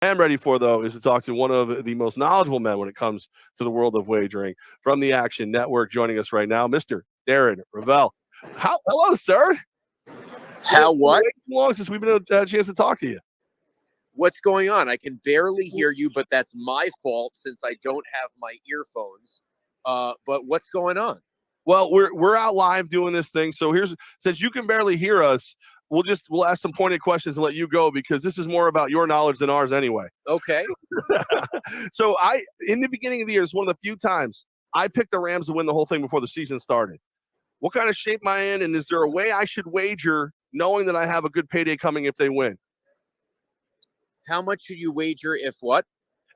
I am ready for, though, is to talk to one of the most knowledgeable men when it comes to the world of wagering from the Action Network. Joining us right now, Mr. Darren Rovell. Hello, sir. How what? Way too long since we've been a chance to talk to you. What's going on? I can barely hear you, but that's my fault since I don't have my earphones. But what's going on? Well, we're out live doing this thing. So since you can barely hear us, we'll ask some pointed questions and let you go because this is more about your knowledge than ours anyway. Okay. So in the beginning of the year, it's one of the few times I picked the Rams to win the whole thing before the season started. What kind of shape am I in? And is there a way I should wager knowing that I have a good payday coming if they win? How much should you wager if what?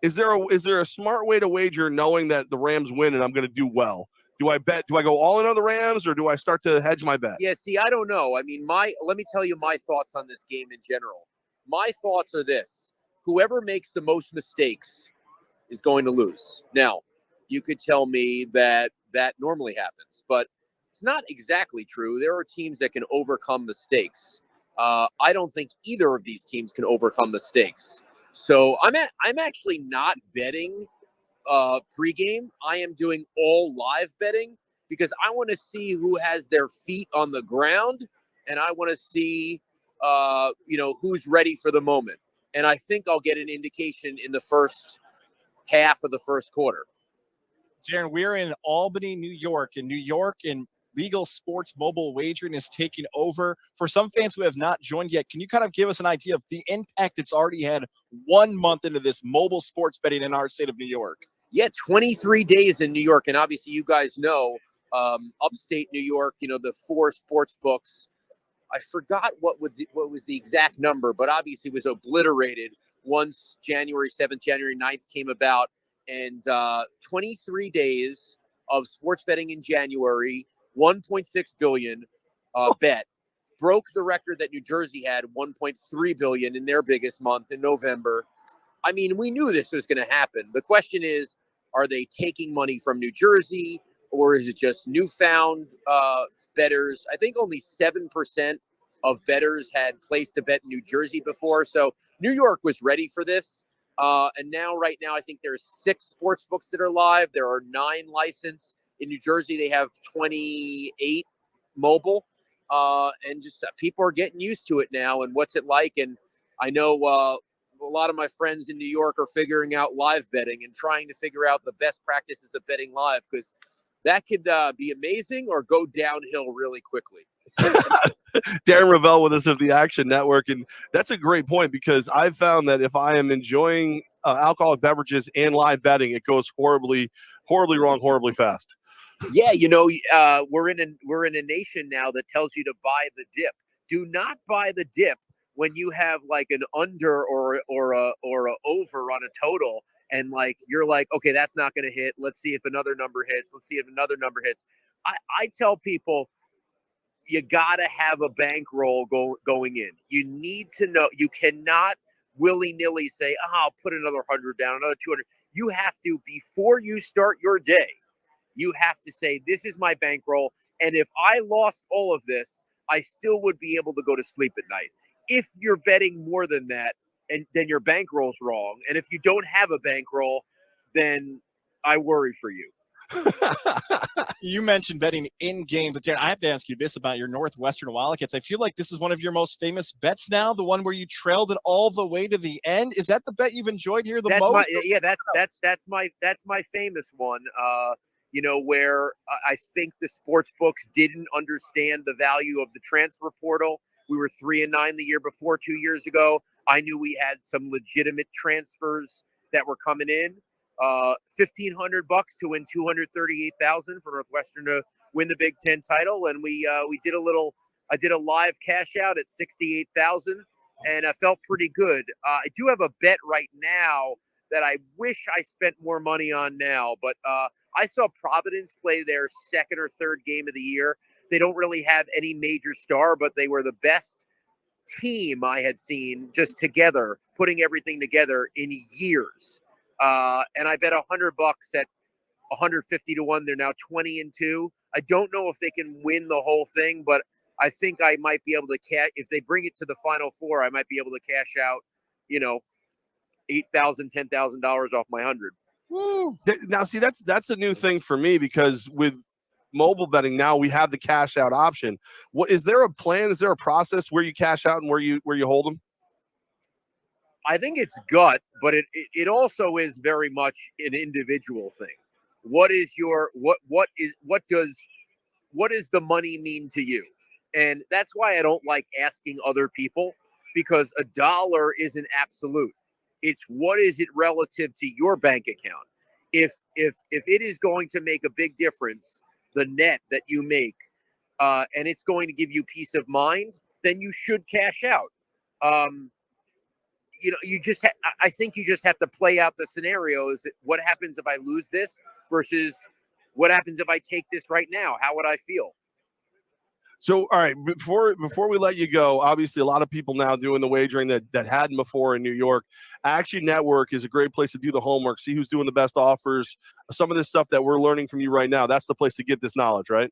Is there a smart way to wager knowing that the Rams win and I'm going to do well? Do I go all in on the Rams or do I start to hedge my bet? Yeah, see, I don't know. I mean, let me tell you my thoughts on this game in general. My thoughts are this. Whoever makes the most mistakes is going to lose. Now, you could tell me that normally happens, but it's not exactly true. There are teams that can overcome mistakes. I don't think either of these teams can overcome mistakes. So I'm actually not betting pregame. I am doing all live betting because I want to see who has their feet on the ground, and I want to see who's ready for the moment. And I think I'll get an indication in the first half of the first quarter. Darren, we're in Albany, New York, and legal sports mobile wagering is taking over. For some fans who have not joined yet, can you kind of give us an idea of the impact it's already had 1 month into this mobile sports betting in our state of New York? Yeah, 23 days in New York. And obviously you guys know upstate New York, the 4 sports books. I forgot what was the exact number, but obviously it was obliterated once January 7th, January 9th came about. And 23 days of sports betting in January, 1.6 billion bet, broke the record that New Jersey had, 1.3 billion in their biggest month in November. I mean, we knew this was going to happen. The question is, are they taking money from New Jersey, or is it just newfound bettors? I think only 7% of bettors had placed a bet in New Jersey before. So New York was ready for this. And right now, I think there's 6 sports books that are live. There are 9 licensed. In New Jersey, they have 28 mobile. And just people are getting used to it now. And what's it like? And I know a lot of my friends in New York are figuring out live betting and trying to figure out the best practices of betting live, because that could be amazing or go downhill really quickly. Darren Rovell with us of the Action Network. And that's a great point because I've found that if I am enjoying alcoholic beverages and live betting, it goes horribly wrong, horribly fast. Yeah, we're in a nation now that tells you to buy the dip. Do not buy the dip when you have like an under or a over on a total, and like you're like, okay, that's not going to hit. Let's see if another number hits. Let's see if another number hits. I tell people, you gotta have a bankroll going in. You need to know. You cannot willy-nilly say, I'll put another 100 down, another 200. You have to, before you start your day, you have to say, this is my bankroll. And if I lost all of this, I still would be able to go to sleep at night. If you're betting more than that, and then your bankroll's wrong. And if you don't have a bankroll, then I worry for you. You mentioned betting in game, but Darren, I have to ask you this about your Northwestern Wildcats. I feel like this is one of your most famous bets now, the one where you trailed it all the way to the end. Is that the bet you've enjoyed here the most? That's my famous one. Where I think the sports books didn't understand the value of the transfer portal. We were 3-9 the year before, 2 years ago. I knew we had some legitimate transfers that were coming in. $1,500 to win $238,000 for Northwestern to win the Big Ten title, and we did I did a live cash out at $68,000, and I felt pretty good. I do have a bet right now that I wish I spent more money on now, but I saw Providence play their second or third game of the year. They don't really have any major star, but they were the best team I had seen just together, putting everything together in years. And I bet $100 at 150 to 1. They're now 20-2. I don't know if they can win the whole thing, but I think I might be able to if they bring it to the Final Four, I might be able to cash out, $8,000, $10,000 off my 100. Woo. Now, see, that's a new thing for me, because with mobile betting now we have the cash out option. What is there a plan? Is there a process where you cash out and where you hold them? I think it's gut, but it also is very much an individual thing. What is your what does the money mean to you? And that's why I don't like asking other people, because a dollar isn't absolute. It's what is it relative to your bank account? If it is going to make a big difference, the net that you make, and it's going to give you peace of mind, then you should cash out. I think you just have to play out the scenarios. What happens if I lose this versus what happens if I take this right now? How would I feel? So, all right, before we let you go, obviously a lot of people now doing the wagering that hadn't before in New York. Action Network is a great place to do the homework, see who's doing the best offers. Some of this stuff that we're learning from you right now, that's the place to get this knowledge, right?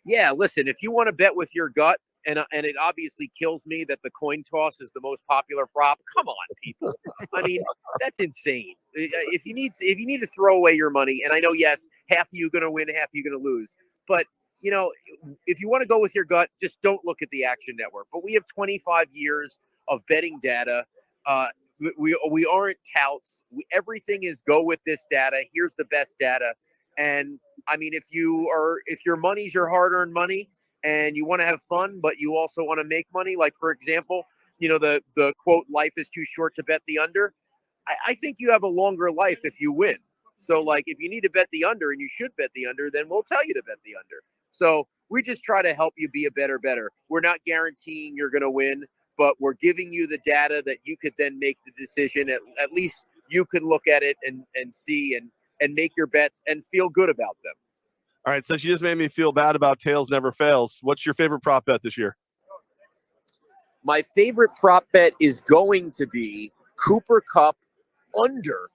Yeah, listen, if you want to bet with your gut, and it obviously kills me that the coin toss is the most popular prop. Come on, people. I mean, that's insane. If you need to throw away your money, and I know, yes, half of you going to win, half of you going to lose, but if you want to go with your gut, just don't look at the Action Network. But we have 25 years of betting data. We aren't touts. Everything is go with this data. Here's the best data. And I mean, if your money's your hard-earned money and you want to have fun, but you also want to make money, like for example, the quote, life is too short to bet the under. I think you have a longer life if you win. So like, if you need to bet the under and you should bet the under, then we'll tell you to bet the under. So we just try to help you be a better bettor. We're not guaranteeing you're going to win, but we're giving you the data that you could then make the decision. At least you can look at it and see and make your bets and feel good about them. All right, since you just made me feel bad about tails never fails, what's your favorite prop bet this year? My favorite prop bet is going to be Cooper Kupp under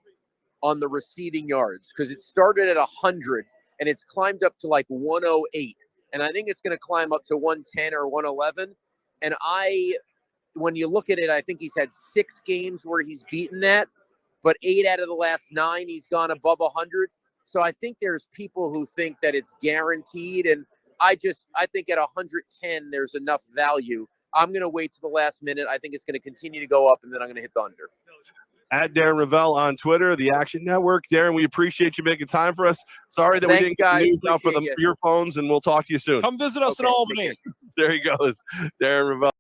on the receiving yards, because it started at 100 and it's climbed up to like 108. And I think it's going to climb up to 110 or 111. And when you look at it, I think he's had 6 games where he's beaten that, but 8 out of the last 9, he's gone above 100. So I think there's people who think that it's guaranteed. And I think at 110, there's enough value. I'm going to wait to the last minute. I think it's going to continue to go up, and then I'm going to hit the under. At Darren Rovell on Twitter, the Action Network. Darren, we appreciate you making time for us. Sorry that we didn't get the news out for the earphones, and we'll talk to you soon. Come visit us in Albany. There he goes, Darren Rovell.